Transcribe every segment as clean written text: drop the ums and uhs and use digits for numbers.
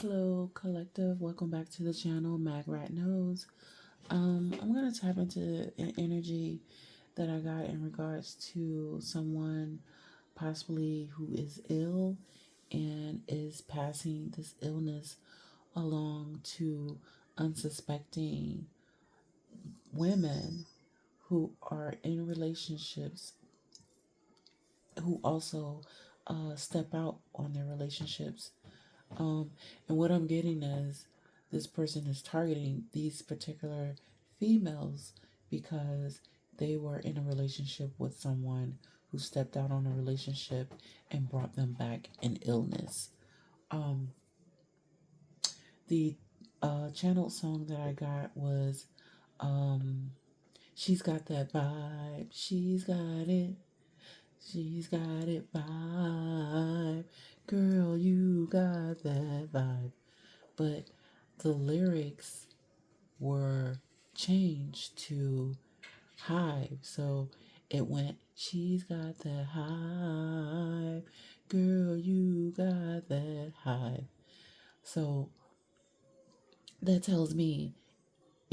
Hello, collective. Welcome back to the channel, Mag Rat Knows. I'm gonna tap into an energy that I got in regards to someone possibly who is ill and is passing this illness along to unsuspecting women who are in relationships who also step out on their relationships. And what I'm getting is this person is targeting these particular females because they were in a relationship with someone who stepped out on a relationship and brought them back in illness. Um, the channeled song that I got was um, She's Got That Vibe. She's got it. She's got it vibe. Girl, you got that vibe. But the lyrics were changed to Hive. So it went, She's got that hive. Girl, you got that hive. So that tells me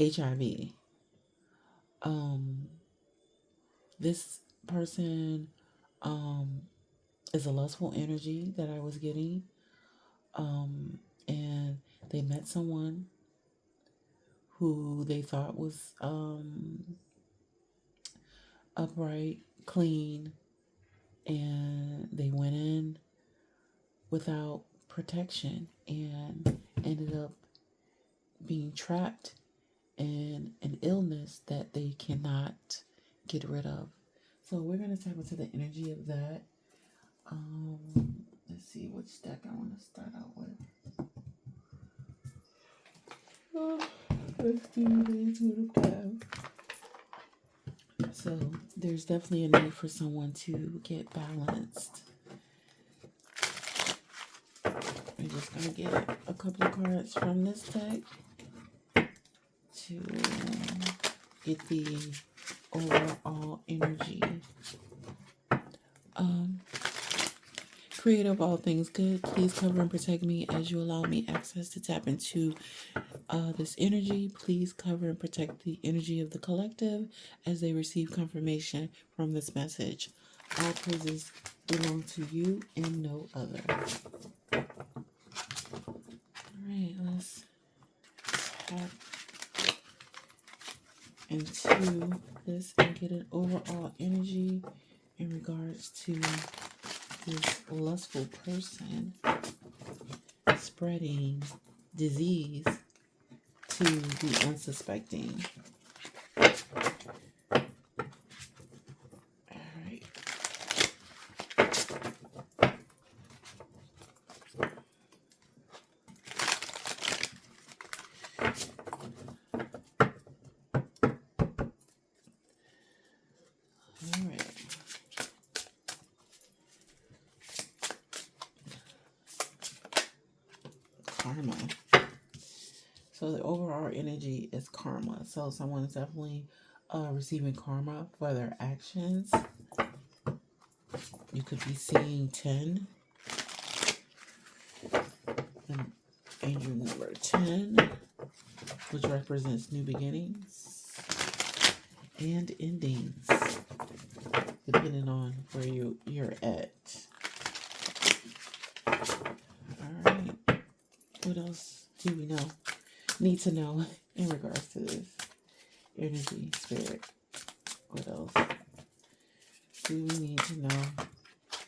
HIV. Um, this person um, is a lustful energy that I was getting. And they met someone who they thought was upright, clean, and they went in without protection and ended up being trapped in an illness that they cannot get rid of. So we're going to tap into the energy of that. Let's see which deck I want to start out with. Oh, let's do the intuitive card. So there's definitely a need for someone to get balanced. I'm just going to get a couple of cards from this deck to get the overall energy. Creator of all things good, please cover and protect me as you allow me access to tap into this energy. Please cover and protect the energy of the collective as they receive confirmation from this message. All praises belong to you and no other. Alright, let's tap into this and get an overall energy in regards to this lustful person spreading disease to the unsuspecting. Alright. Alright. Karma. So the overall energy is karma. So someone is definitely receiving karma for their actions. You could be seeing 10. And angel number 10, which represents new beginnings and endings, depending on where you're at. Alright. What else do we need to know in regards to this energy, spirit? What else do we need to know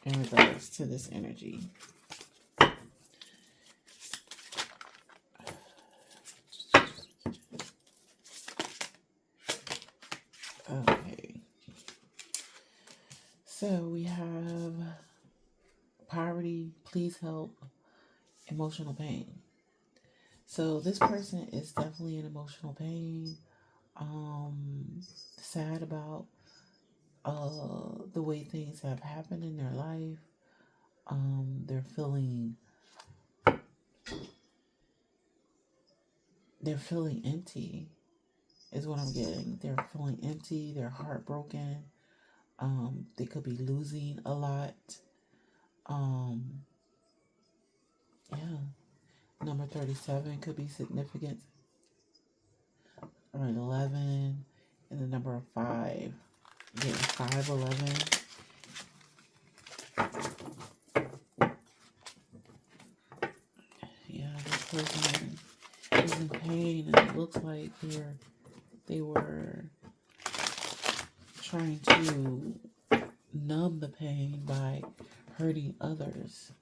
in regards to this energy? Okay. So we have poverty, please help, emotional pain. So this person is definitely in emotional pain, sad about the way things have happened in their life. They're feeling empty is what I'm getting. They're feeling empty, they're heartbroken. They could be losing a lot. Yeah. Number 37 could be significant. All right, 11 and the number of 5. Getting 5, 11. Yeah, this person is in pain, and it looks like they were trying to numb the pain by hurting others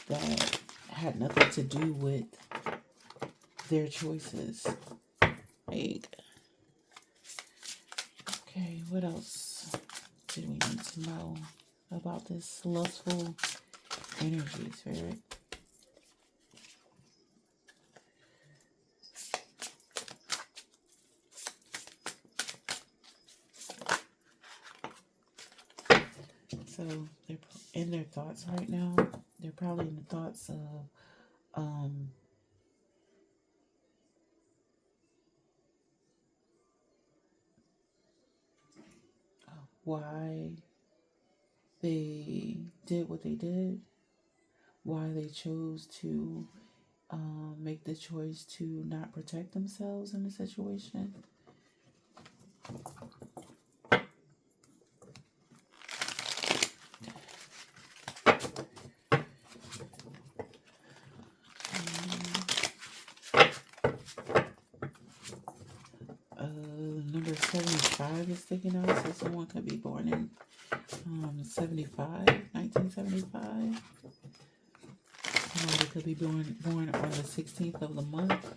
that had nothing to do with their choices. Like, okay, what else do we need to know about this lustful energy, Spirit? So they're in their thoughts right now. They're probably in the thoughts of why they did what they did, why they chose to make the choice to not protect themselves in the situation. Number 75 is sticking out, so someone could be born in 1975. Somebody could be born on the 16th of the month.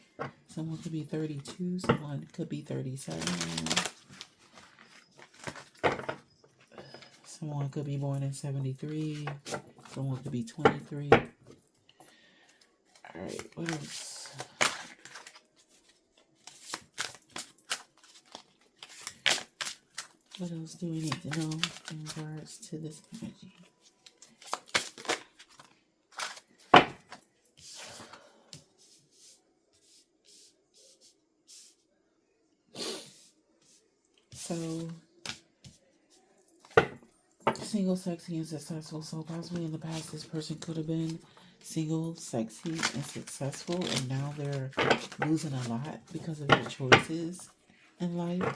Someone could be 32. Someone could be 37. Someone could be born in 73. Someone could be 23. All right, what else? What else do we need to know in regards to this energy? So, single, sexy, and successful. So, possibly in the past, this person could have been single, sexy, and successful, and now they're losing a lot because of their choices in life.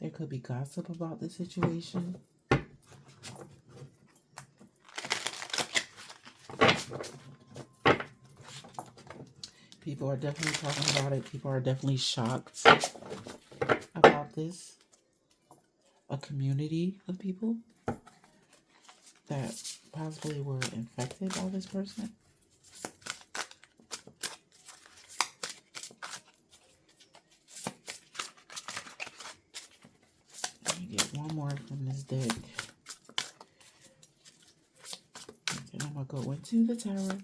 There could be gossip about the situation. People are definitely talking about it. People are definitely shocked about this. A community of people that possibly were infected by this person. Let me get one more from this deck. And I'm going to go into the tower.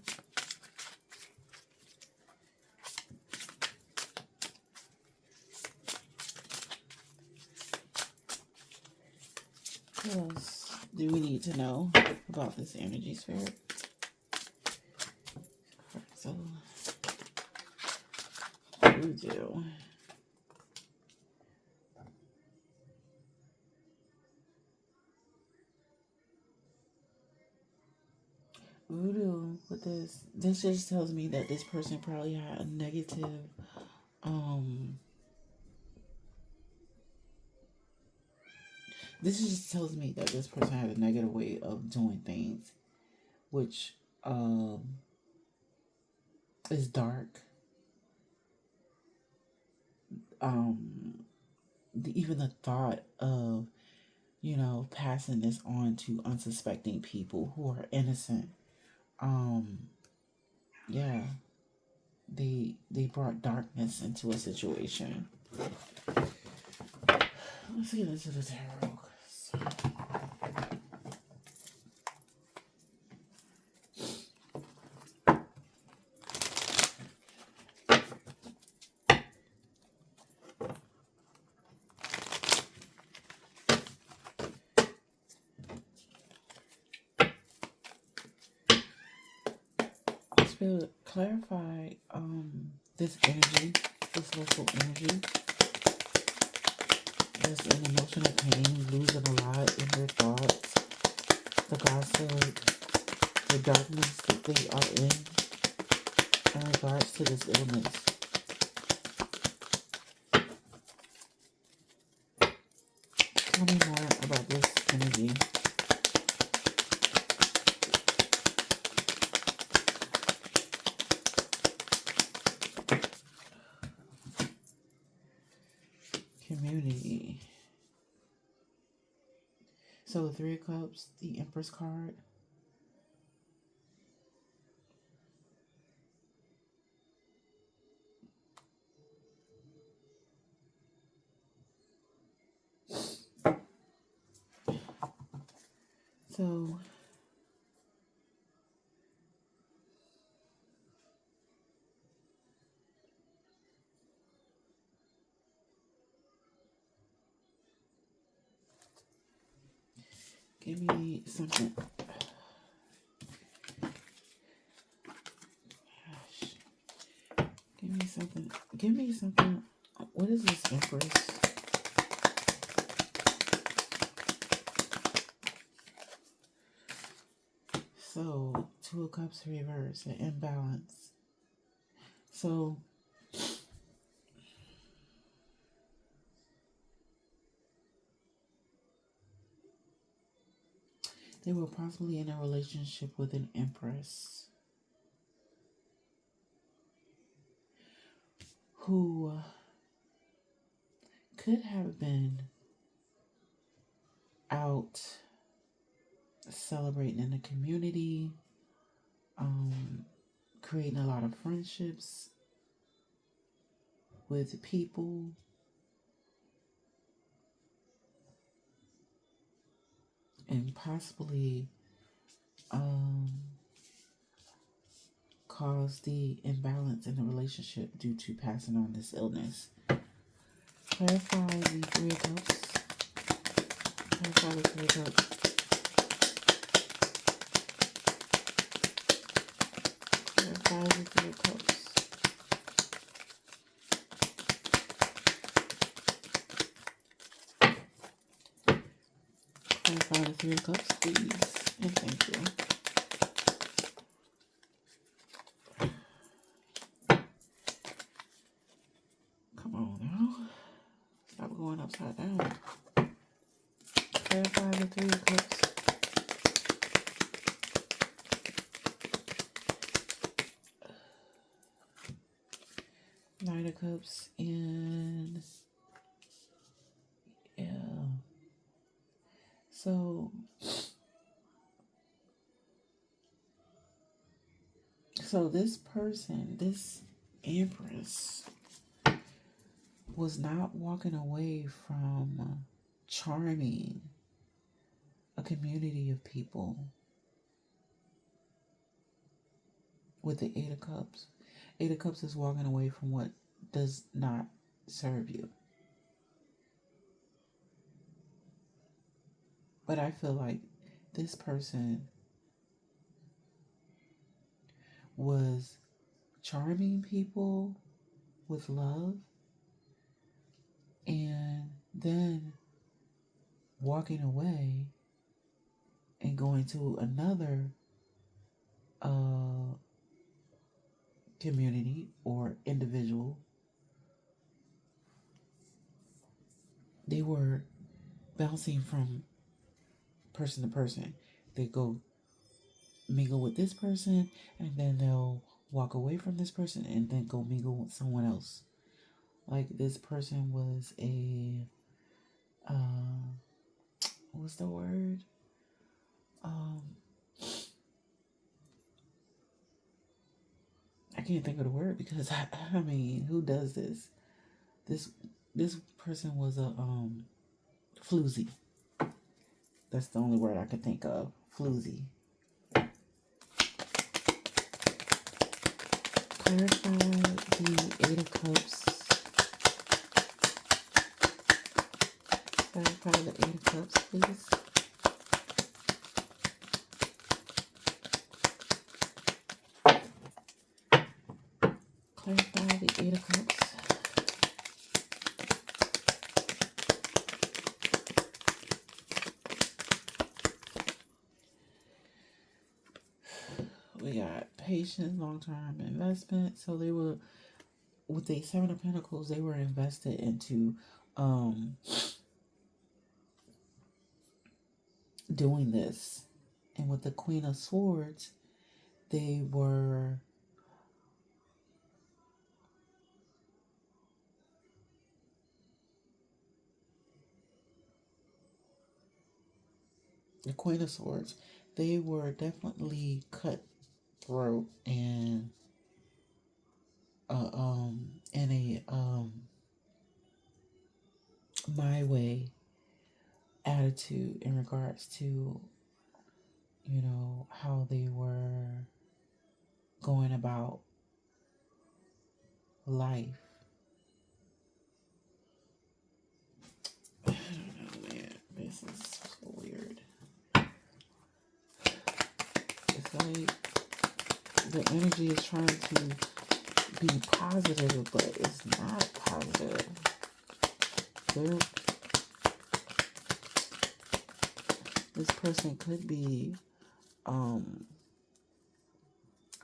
What else do we need to know about this energy, Spirit? So, voodoo. Voodoo with this just tells me that this person probably had a negative, this just tells me that this person had a negative way of doing things, which is dark. Even the thought of, passing this on to unsuspecting people who are innocent. Yeah, they brought darkness into a situation. Let's get into the tarot. Spirit, clarify this energy, this local energy. There's an emotional pain, losing a lot in your thoughts. The gossip, the darkness that they are in regards to this illness. Tell me more about this energy. Community. So, the Three of Cups, the Empress card. So, give me something. Gosh. Give me something. Give me something. What is this, Empress? So, Two of Cups reverse, an imbalance. So, they were possibly in a relationship with an Empress who could have been out celebrating in the community, creating a lot of friendships with people, and possibly cause the imbalance in the relationship due to passing on this illness. Clarify the Three of Cups. Clarify the Three of Cups. Clarify the Three of Cups. Clarify the Three of Cups, please. And thank you. Come on now. Stop going upside down. Clarify the Three of Cups. Nine of Cups and yeah. So this person, this Empress, was not walking away from charming a community of people with the Eight of Cups. Eight of Cups is walking away from what does not serve you. But I feel like this person was charming people with love and then walking away and going to another community or individual. They were bouncing from person to person. They go mingle with this person and then they'll walk away from this person and then go mingle with someone else. Like this person was a what's the word? I can't think of the word because I mean, who does this? This person was a floozy. That's the only word I could think of. Floozy. Clarify the Eight of Cups. Clarify the Eight of Cups, please. Clarify the Eight of Cups. We got patience, long-term investment. So they were, with the Seven of Pentacles, they were invested into doing this. And with the Queen of Swords, they were the Queen of Swords. They were definitely cutthroat and in a my way attitude in regards to, you know, how they were going about life. I don't know, man. This is so weird. It's like the energy is trying to be positive, but it's not positive. This person could be a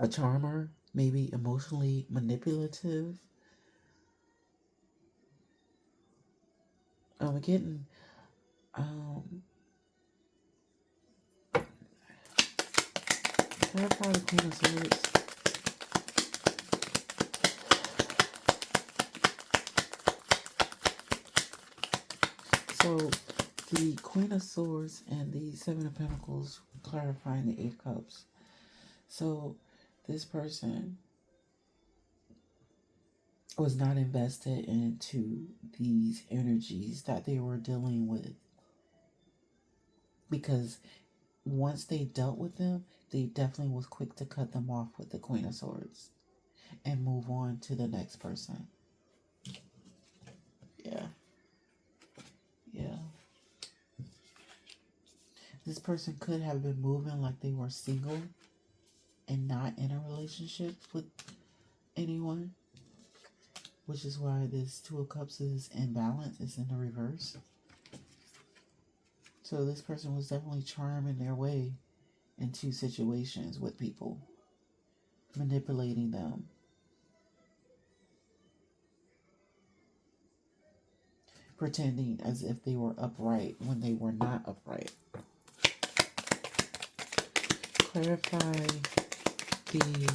charmer, maybe emotionally manipulative. I'm getting clarify the Queen of Swords. So the Queen of Swords and the Seven of Pentacles clarifying the Eight of Cups. So this person was not invested into these energies that they were dealing with, because once they dealt with them, they definitely was quick to cut them off with the Queen of Swords and move on to the next person. Yeah. This person could have been moving like they were single and not in a relationship with anyone, which is why this Two of Cups is in balance. It's in the reverse. So this person was definitely charming their way into situations with people, manipulating them, pretending as if they were upright when they were not upright. Clarify the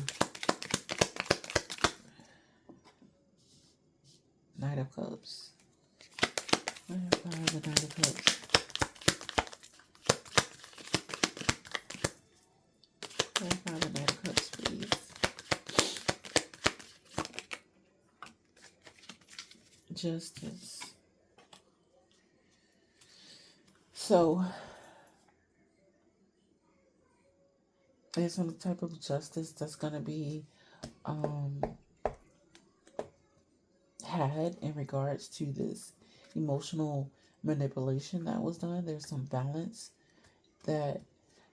Knight of Cups. Clarify the Knight of Cups. Clarify the Knight of Cups, please. Justice. So there's some type of justice that's going to be had in regards to this emotional manipulation that was done. There's some balance that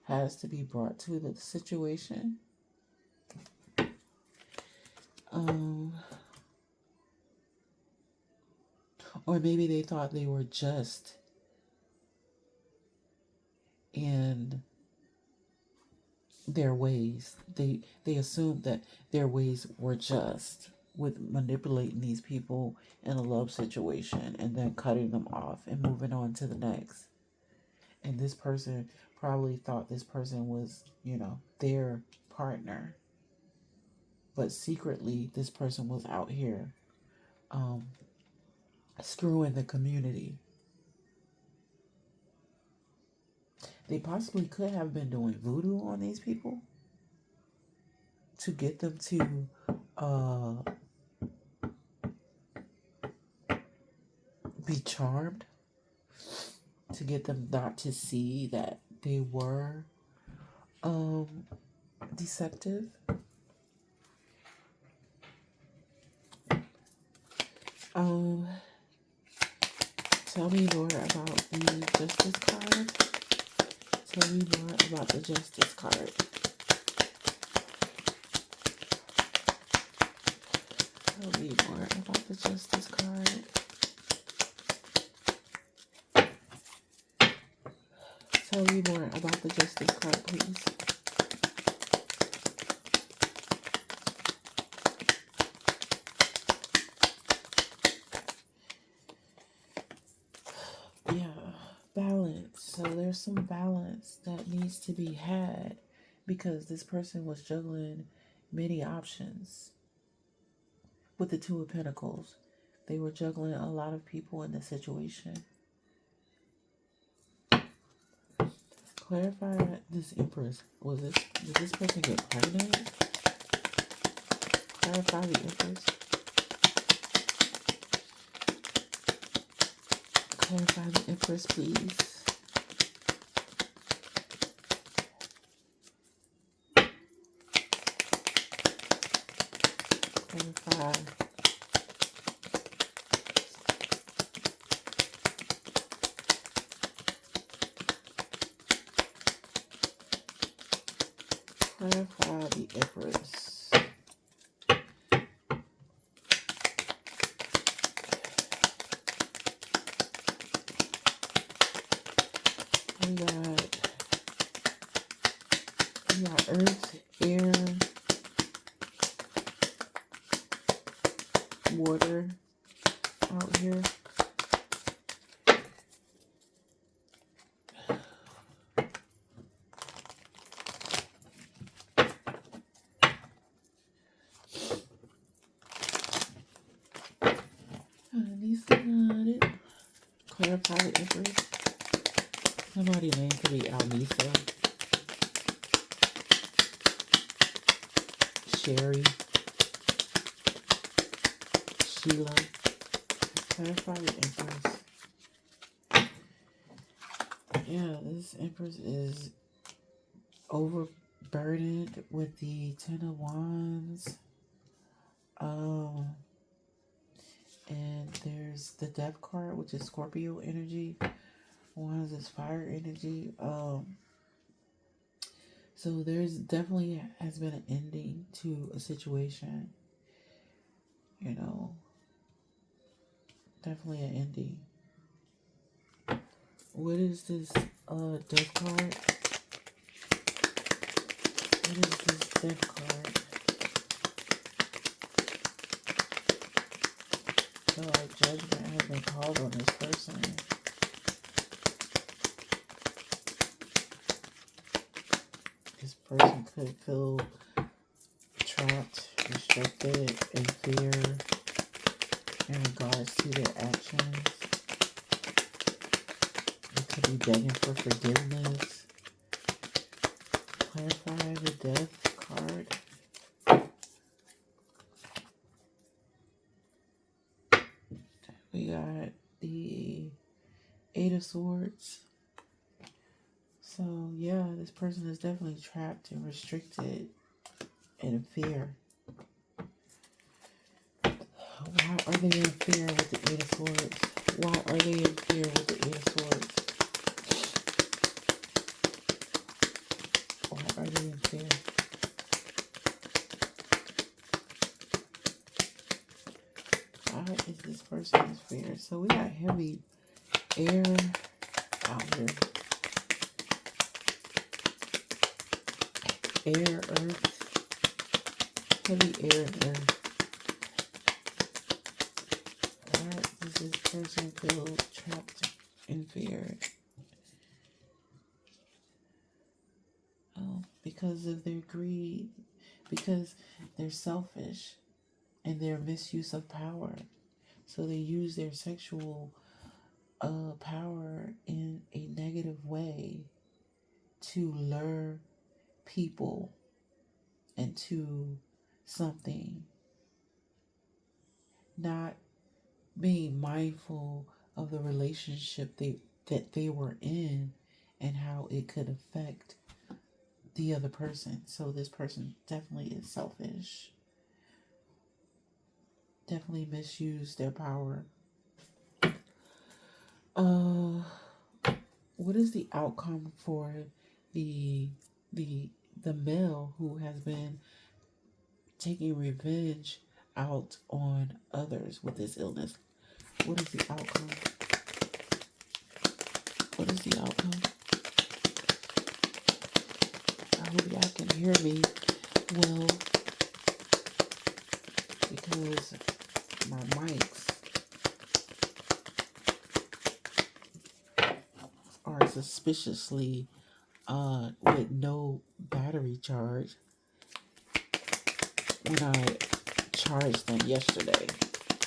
has to be brought to the situation. Or maybe they thought they were just in their ways. They assumed that their ways were just with manipulating these people in a love situation and then cutting them off and moving on to the next. And this person probably thought this person was, you know, their partner. But secretly, this person was out here screwing the community. They possibly could have been doing voodoo on these people to get them to be charmed, to get them not to see that they were deceptive. Tell me more about the Justice card. Tell me more about the Justice card. Tell me more about the Justice card. Tell me more about the Justice card, please. So there's some balance that needs to be had because this person was juggling many options with the Two of Pentacles. They were juggling a lot of people in the situation. Clarify this Empress. Did this person get pregnant? Clarify the Empress. Clarify the Empress, please. Clarify. Clarify the Empress. We got earth, air, water out here. Anissa, clarify the Empress. Somebody's name could be Alnisa, Sherry, Sheila. Clarify the Empress. Yeah, this Empress is overburdened with the Ten of Wands. And there's the Death card, which is Scorpio energy. Wands is fire energy. So there's definitely has been an ending to a situation. You know, definitely an ending. What is this Death card? What is this Death card? So like judgment has been called on this person. This person could feel trapped, restricted, in fear in regards to their actions. They could be begging for forgiveness. Clarify the Death card. We got the Eight of Swords. So yeah, this person is definitely trapped and restricted and in fear. Why are they in fear with the Eight of Swords? Why are they in fear with the Eight of Swords? Why are they in fear? Why is this person in fear? So we got heavy air out here. Air, earth, heavy air and earth. Why does this person feel trapped in fear? Oh, because of their greed, because they're selfish and their misuse of power. So they use their sexual power in a negative way to lure people into something, not being mindful of the relationship that they were in and how it could affect the other person. So this person definitely is selfish. Definitely misused their power. What is the outcome for the male who has been taking revenge out on others with this illness? What is the outcome? What is the outcome? I hope y'all can hear me well because my mics are suspiciously with no battery charge when I charged them yesterday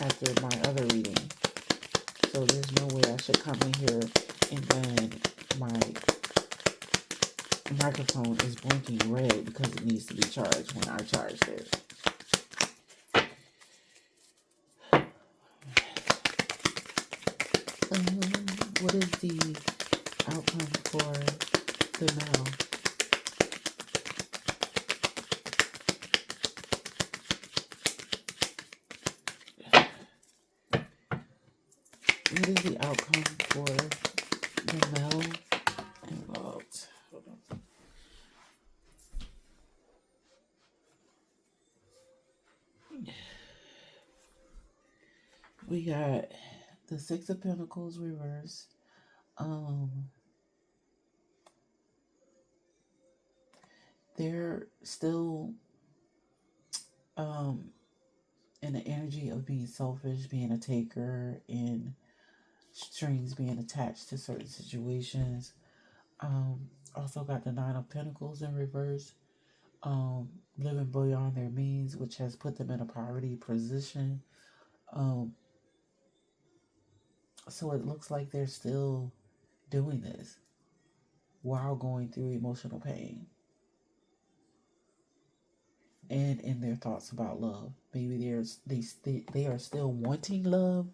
after my other reading. So there's no way I should come in here and then my microphone is blinking red because it needs to be charged when I charged it. What is the outcome for the now? What is the outcome for the male involved? Hold on. We got the Six of Pentacles reverse. They're still in the energy of being selfish, being a taker, and strings being attached to certain situations. Also got the Nine of Pentacles in reverse. Living beyond their means, which has put them in a poverty position. So it looks like they're still doing this while going through emotional pain and in their thoughts about love. Maybe they are still wanting love,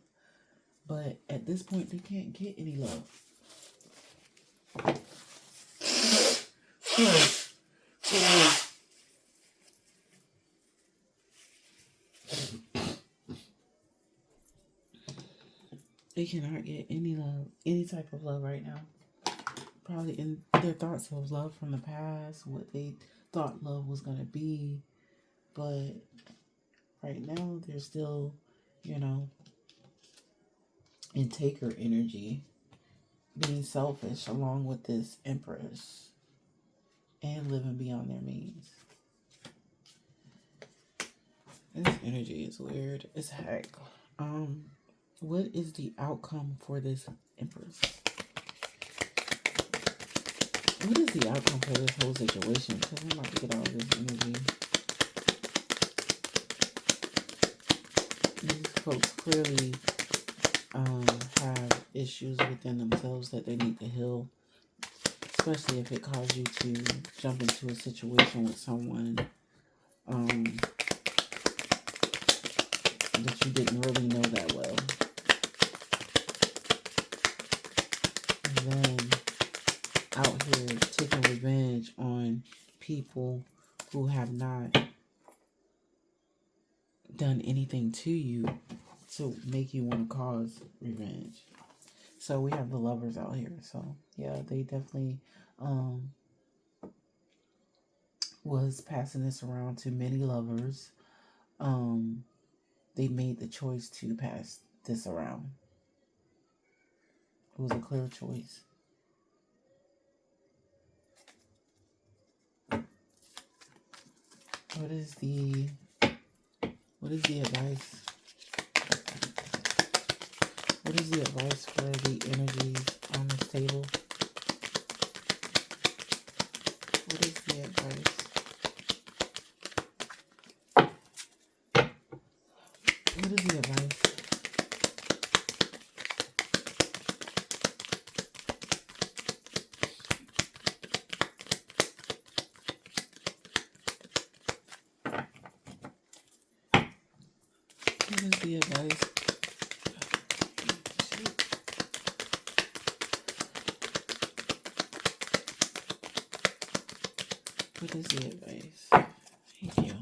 but at this point they can't get any love. They cannot get any love, any type of love right now. Probably in their thoughts of love from the past, what they thought love was going to be. But right now, they're still, in taker energy, being selfish along with this Empress and living beyond their means. This energy is weird as heck. What is the outcome for this Empress? What is the outcome for this whole situation? Because I'm about to get out of this energy. These folks clearly have issues within themselves that they need to heal. Especially if it caused you to jump into a situation with someone that you didn't really know that well. And then out here taking revenge on people who have not done anything to you to make you want to cause revenge. So we have the lovers out here. So yeah, they definitely was passing this around to many lovers. They made the choice to pass this around. It was a clear choice. What is the advice? What is the advice for the energies on this table? What is the advice? What is the advice? What is the advice? What is the advice? Thank you.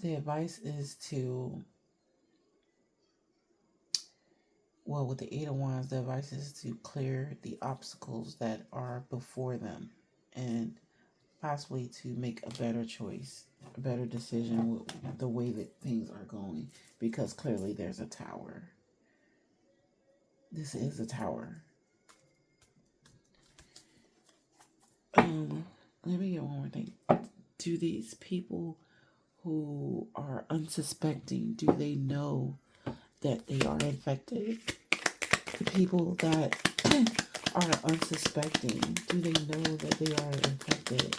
The advice is to, well, with the Eight of Wands, the advice is to clear the obstacles that are before them and possibly to make a better choice, a better decision with the way that things are going, because clearly there's a tower. This is a tower. Let me get one more thing. Do these people who are unsuspecting, do they know that they are infected? The people that are unsuspecting? Do they know that they are infected?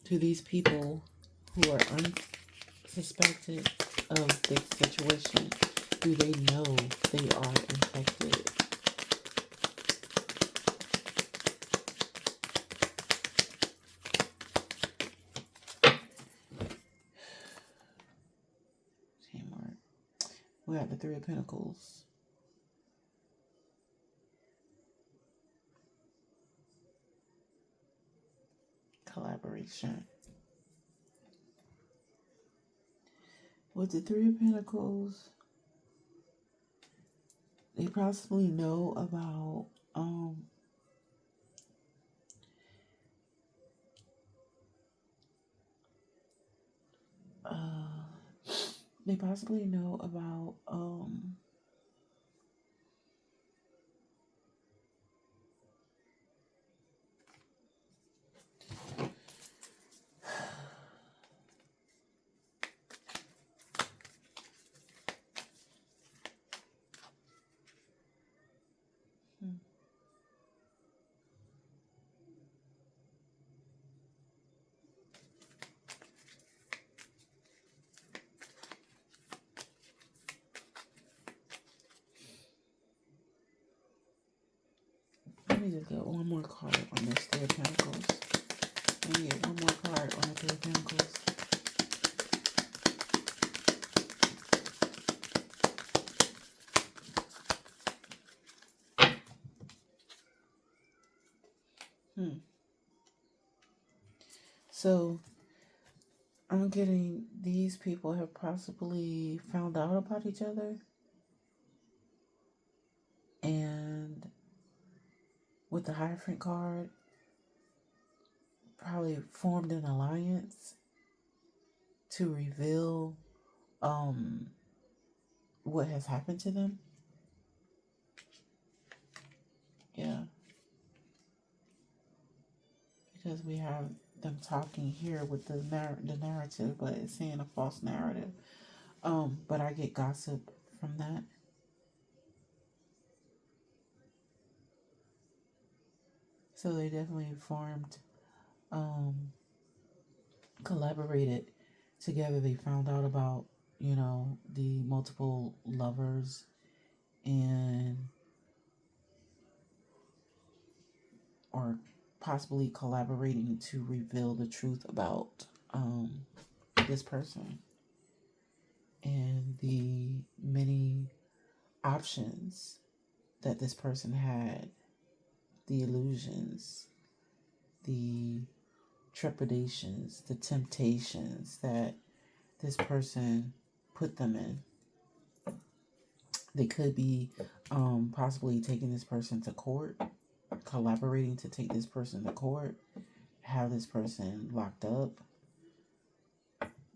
To these people who are unsuspected of this situation, do they know they are infected? Teamwork. We have the Three of Pentacles. Collaboration. With the Three of Pentacles, they possibly know about they possibly know about let me just get one more card on this Three of Pentacles. Let me get one more card on the Three of Pentacles. So I'm getting these people have possibly found out about each other and with the Hierophant card, probably formed an alliance to reveal what has happened to them. Yeah. Because we have them talking here with the narrative, but it's saying a false narrative. But I get gossip from that. So they definitely formed, collaborated together. They found out about, the multiple lovers and or possibly collaborating to reveal the truth about this person and the many options that this person had, the illusions, the trepidations, the temptations that this person put them in. They could be possibly taking this person to court, collaborating to take this person to court, have this person locked up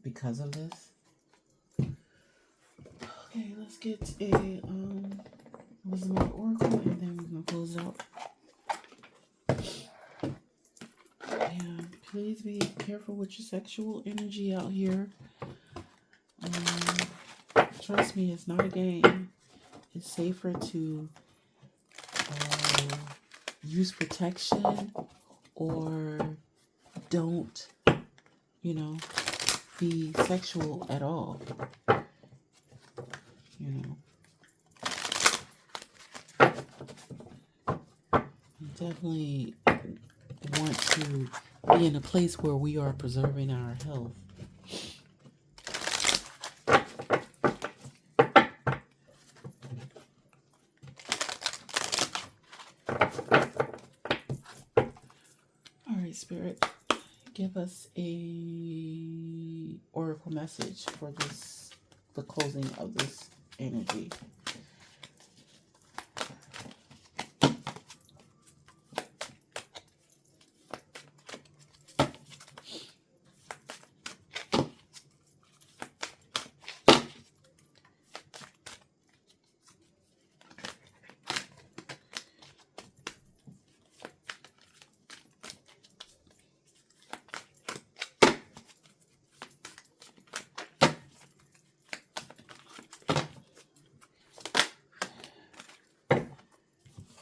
because of this. Okay, let's get a wisdom of oracle, and then we're gonna close out. Yeah, please be careful with your sexual energy out here. Trust me, it's not a game. It's safer to use protection or don't, be sexual at all. Definitely want to be in a place where we are preserving our health. All right, Spirit, give us a oracle message for the closing of this energy.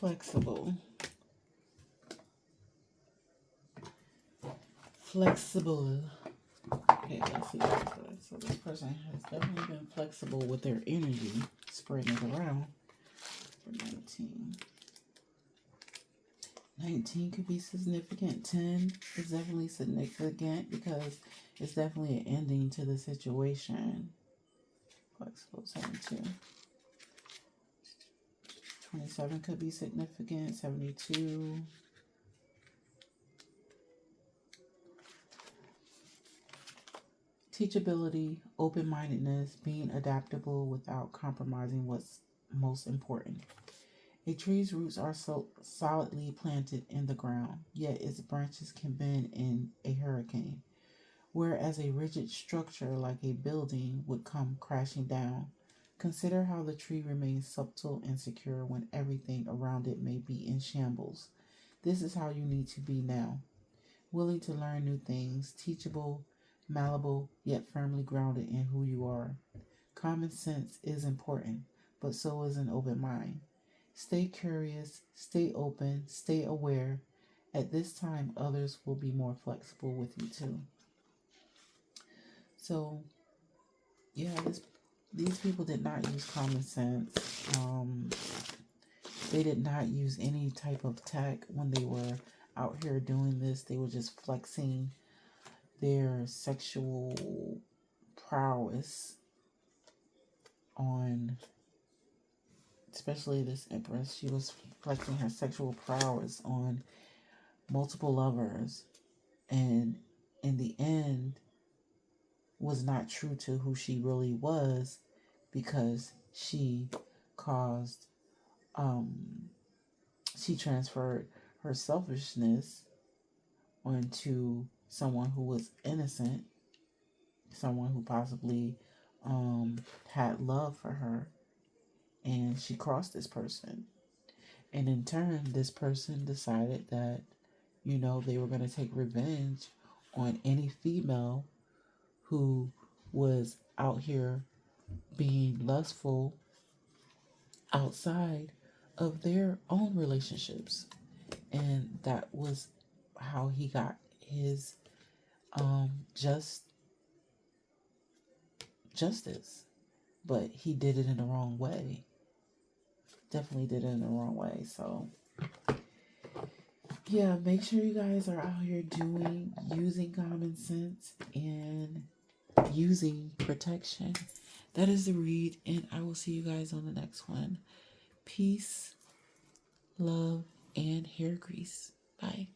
Flexible. Flexible. Okay, let's see what it says. So this person has definitely been flexible with their energy, spreading it around for 19. 19 could be significant. 10 is definitely significant because it's definitely an ending to the situation. Flexible 72. 27 could be significant. 72. Teachability, open-mindedness, being adaptable without compromising what's most important. A tree's roots are so solidly planted in the ground, yet its branches can bend in a hurricane, whereas a rigid structure like a building would come crashing down. Consider how the tree remains supple and secure when everything around it may be in shambles. This is how you need to be now, willing to learn new things, teachable, malleable, yet firmly grounded in who you are. Common sense is important, but so is an open mind. Stay curious, stay open, stay aware. At this time, others will be more flexible with you too. So, yeah, these people did not use common sense. They did not use any type of tech when they were out here doing this. They were just flexing their sexual prowess on, especially this Empress. She was flexing her sexual prowess on multiple lovers, and in the end was not true to who she really was, because she caused she transferred her selfishness onto someone who was innocent, someone who possibly had love for her, and she crossed this person. And in turn, this person decided that, they were going to take revenge on any female who was out here being lustful outside of their own relationships. And that was how he got his just justice. But he did it in the wrong way. Definitely did it in the wrong way. So yeah, make sure you guys are out here using common sense and using protection. That is the read, and I will see you guys on the next one. Peace, love, and hair grease. Bye.